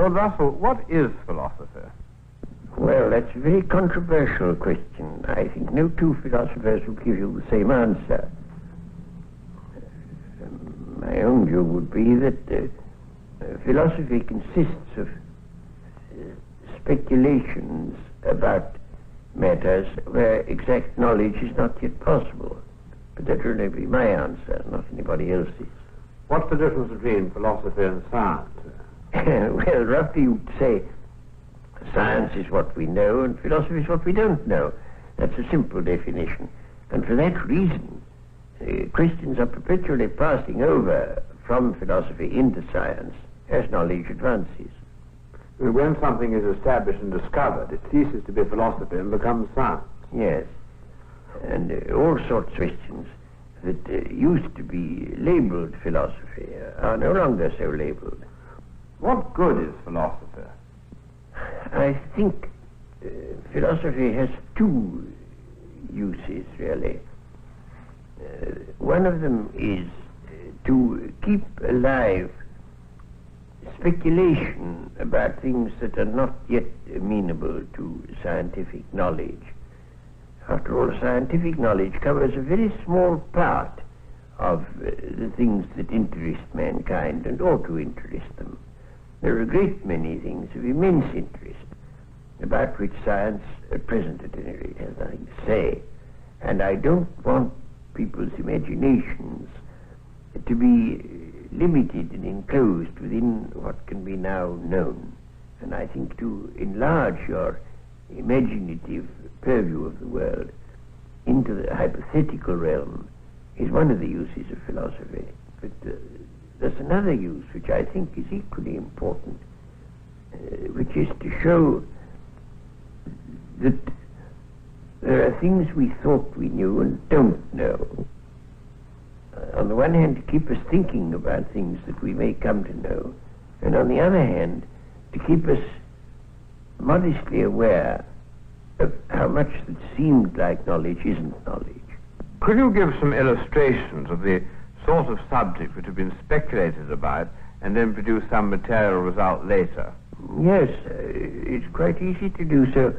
Lord Russell, what is philosophy? Well, that's a very controversial question. I think no two philosophers will give you the same answer. My own view would be that philosophy consists of speculations about matters where exact knowledge is not yet possible. But that will only be my answer, not anybody else's. What's the difference between philosophy and science? Well, roughly you'd say science is what we know and philosophy is what we don't know. That's a simple definition. And for that reason, Christians are perpetually passing over from philosophy into science as knowledge advances. When something is established and discovered, it ceases to be philosophy and becomes science. Yes. And all sorts of questions that used to be labeled philosophy are no longer so labeled. What good is philosophy? I think philosophy has two uses, really. One of them is to keep alive speculation about things that are not yet amenable to scientific knowledge. After all, scientific knowledge covers a very small part of the things that interest mankind and ought to interest them. There are a great many things of immense interest about which science, at present at any rate, has nothing to say. And I don't want people's imaginations to be limited and enclosed within what can be now known. And I think to enlarge your imaginative purview of the world into the hypothetical realm is one of the uses of philosophy. But there's another use which I think is equally important, which is to show that there are things we thought we knew and don't know. On the one hand, to keep us thinking about things that we may come to know, and on the other hand, to keep us modestly aware of how much that seemed like knowledge isn't knowledge. Could you give some illustrations of the sort of subject which have been speculated about and then produce some material result later? Yes, it's quite easy to do so,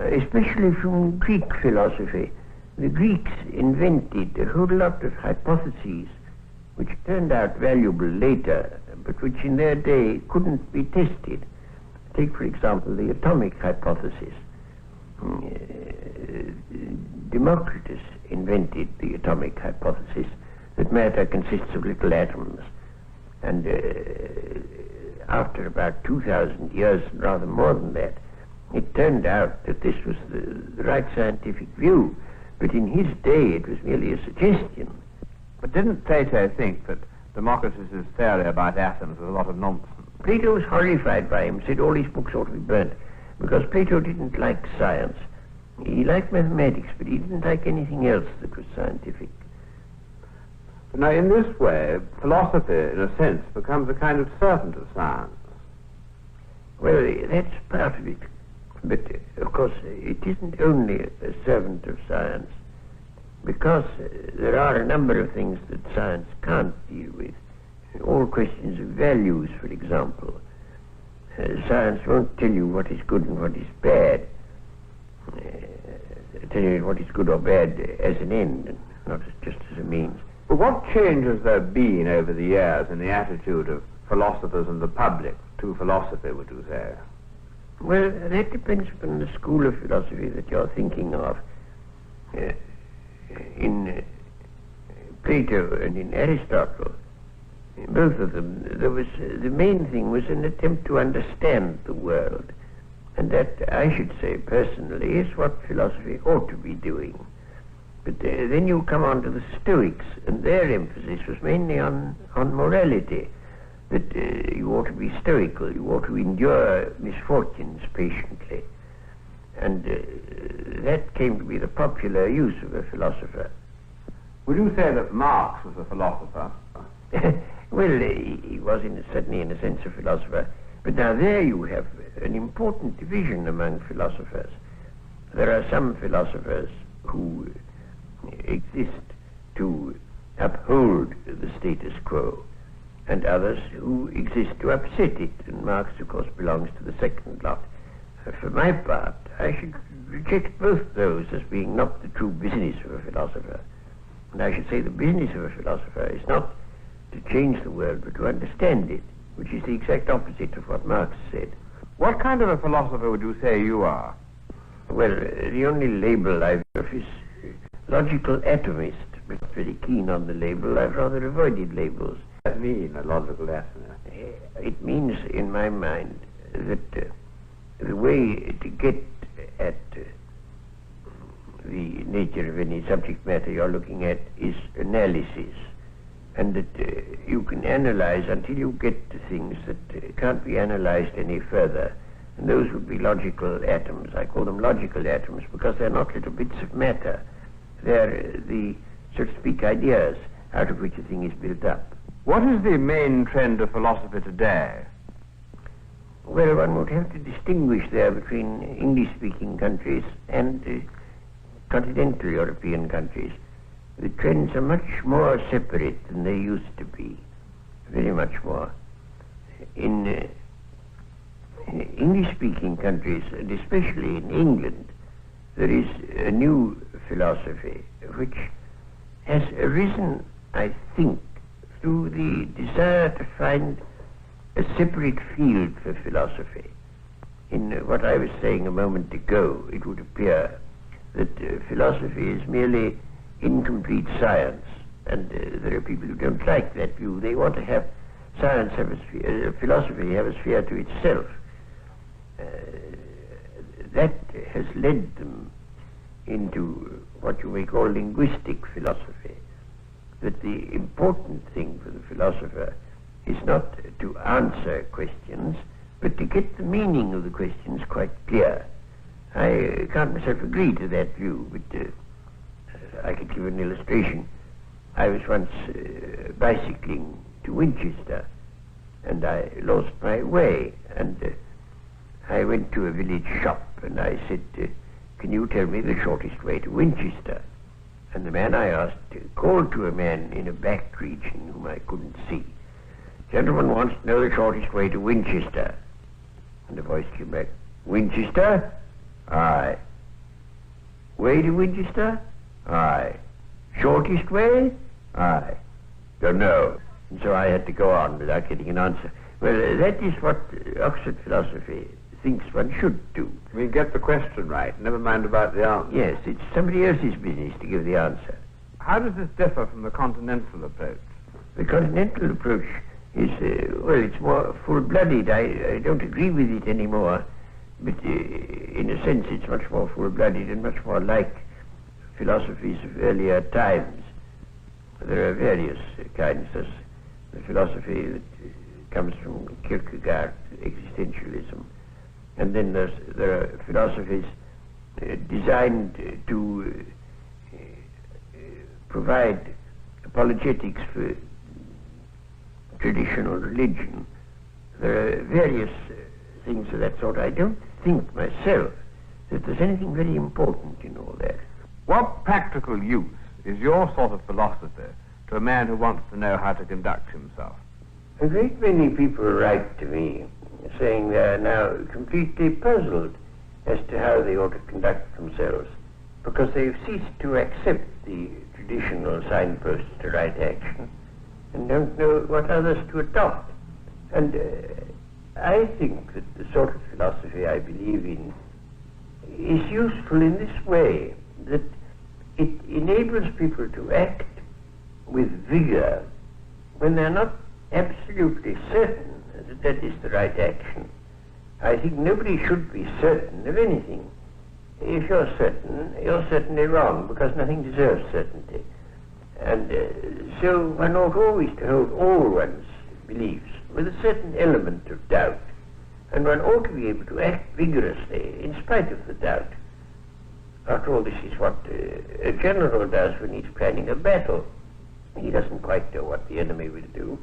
especially from Greek philosophy. The Greeks invented a whole lot of hypotheses which turned out valuable later, but which in their day couldn't be tested. Take, for example, the atomic hypothesis. Democritus invented the atomic hypothesis that matter consists of little atoms. And after about 2,000 years, rather more than that, it turned out that this was the right scientific view. But in his day, it was merely a suggestion. But didn't Plato think that Democritus's theory about atoms was a lot of nonsense? Plato was horrified by him, said all his books ought to be burnt, because Plato didn't like science. He liked mathematics, but he didn't like anything else that was scientific. Now, in this way, philosophy, in a sense, becomes a kind of servant of science. Well, that's part of it. But, of course, it isn't only a servant of science, because there are a number of things that science can't deal with. All questions of values, for example. Science won't tell you what is good and what is bad. Tell you what is good or bad as an end, and not just as a means. But what change has there been over the years in the attitude of philosophers and the public to philosophy, would you say? Well, that depends upon the school of philosophy that you're thinking of. In Plato and in Aristotle, both of them, the main thing was an attempt to understand the world. And that, I should say personally, is what philosophy ought to be doing. But then you come on to the Stoics, and their emphasis was mainly on morality. That you ought to be stoical, you ought to endure misfortunes patiently. And that came to be the popular use of a philosopher. Would you say that Marx was a philosopher? Well, he was certainly in a sense a philosopher. But now there you have an important division among philosophers. There are some philosophers who exist to uphold the status quo. and others who exist to upset it, and Marx, of course, belongs to the second lot. For my part, I should reject both those as being not the true business of a philosopher. And I should say the business of a philosopher is not to change the world, but to understand it, which is the exact opposite of what Marx said. What kind of a philosopher would you say you are? Well, the only label I've of is logical atomist, but not very keen on the label. I've rather avoided labels. What does that mean, a logical atomist? It means, in my mind, that the way to get at the nature of any subject matter you're looking at is analysis, and that you can analyze until you get to things that can't be analyzed any further, and those would be logical atoms. I call them logical atoms because they're not little bits of matter. They're the, so to speak, ideas out of which a thing is built up. What is the main trend of philosophy today? Well, one would have to distinguish there between English-speaking countries and continental European countries. The trends are much more separate than they used to be, very much more. In English-speaking countries, and especially in England, there is a new philosophy which has arisen, I think, through the desire to find a separate field for philosophy. In what I was saying a moment ago, it would appear that philosophy is merely incomplete science, and there are people who don't like that view. They want to have science have a sphere, philosophy have a sphere to itself. That has led them into what you may call linguistic philosophy, that the important thing for the philosopher is not to answer questions, but to get the meaning of the questions quite clear. I can't myself agree to that view, but I could give an illustration. I was once bicycling to Winchester, and I lost my way, and I went to a village shop, and I said, can you tell me the shortest way to Winchester? And the man I asked called to a man in a back region whom I couldn't see. Gentleman wants to know the shortest way to Winchester. And the voice came back, Winchester? Aye. Way to Winchester? Aye. Shortest way? Aye. Don't know. And so I had to go on without getting an answer. Well, that is what Oxford philosophy thinks one should do. We get the question right, never mind about the answer. Yes, it's somebody else's business to give the answer. How does this differ from the continental approach? The continental approach is, well, it's more full-blooded. I don't agree with it anymore, but in a sense it's much more full-blooded and much more like philosophies of earlier times. There are various kinds. There's the philosophy that comes from Kierkegaard, existentialism, and then there are philosophies designed to provide apologetics for traditional religion. There are various things of that sort. I don't think myself that there's anything very important in all that. What practical use is your sort of philosophy to a man who wants to know how to conduct himself? A great many people write to me saying they are now completely puzzled as to how they ought to conduct themselves because they've ceased to accept the traditional signposts to right action and don't know what others to adopt. And I think that the sort of philosophy I believe in is useful in this way, that it enables people to act with vigor when they're not absolutely certain that that is the right action. I think nobody should be certain of anything. If you're certain, you're certainly wrong, because nothing deserves certainty. And so one ought always to hold all one's beliefs with a certain element of doubt, and one ought to be able to act vigorously in spite of the doubt. After all, this is what a general does when he's planning a battle. He doesn't quite know what the enemy will do,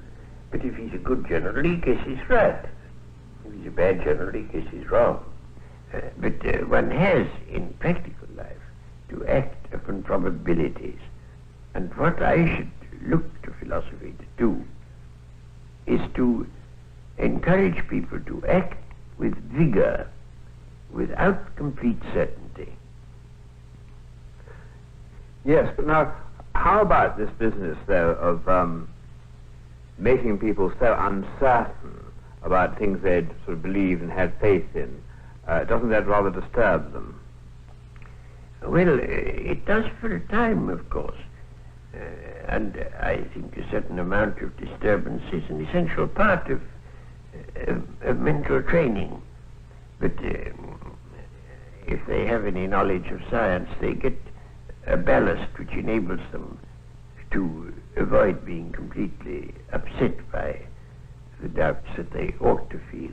but if he's a good general, he guesses right. If he's a bad general, he guesses wrong. But one has, in practical life, to act upon probabilities. And what I should look to philosophy to do is to encourage people to act with vigor, without complete certainty. Yes, but now, how about this business, though, of making people so uncertain about things they'd sort of believed and had faith in? Doesn't that rather disturb them? Well, it does for a time, of course. And I think a certain amount of disturbance is an essential part of mental training. But if they have any knowledge of science, they get a ballast which enables them to avoid being completely upset by the doubts that they ought to feel.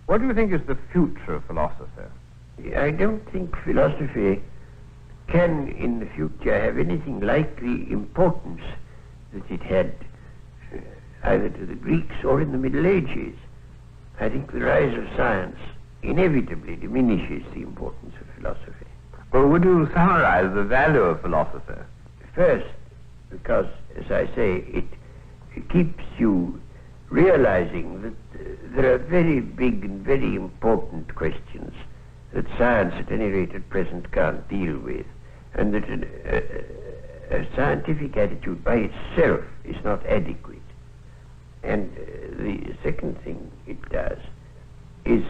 What do you think is the future of philosophy? I don't think philosophy can in the future have anything like the importance that it had either to the Greeks or in the Middle Ages. I think the rise of science inevitably diminishes the importance of philosophy. Well, would you summarize the value of philosophy? First, because, as I say, it keeps you realizing that there are very big and very important questions that science, at any rate at present, can't deal with, and that a scientific attitude by itself is not adequate. And the second thing it does is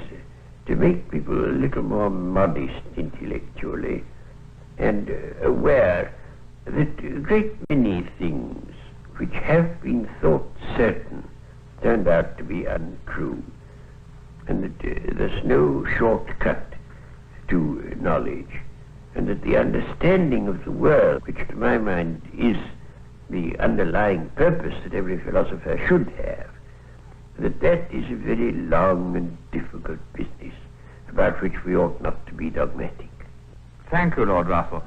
to make people a little more modest intellectually and aware that a great many things which have been thought certain turned out to be untrue, and that there's no shortcut to knowledge, and that the understanding of the world, which to my mind is the underlying purpose that every philosopher should have, that is a very long and difficult business about which we ought not to be dogmatic. Thank you, Lord Russell.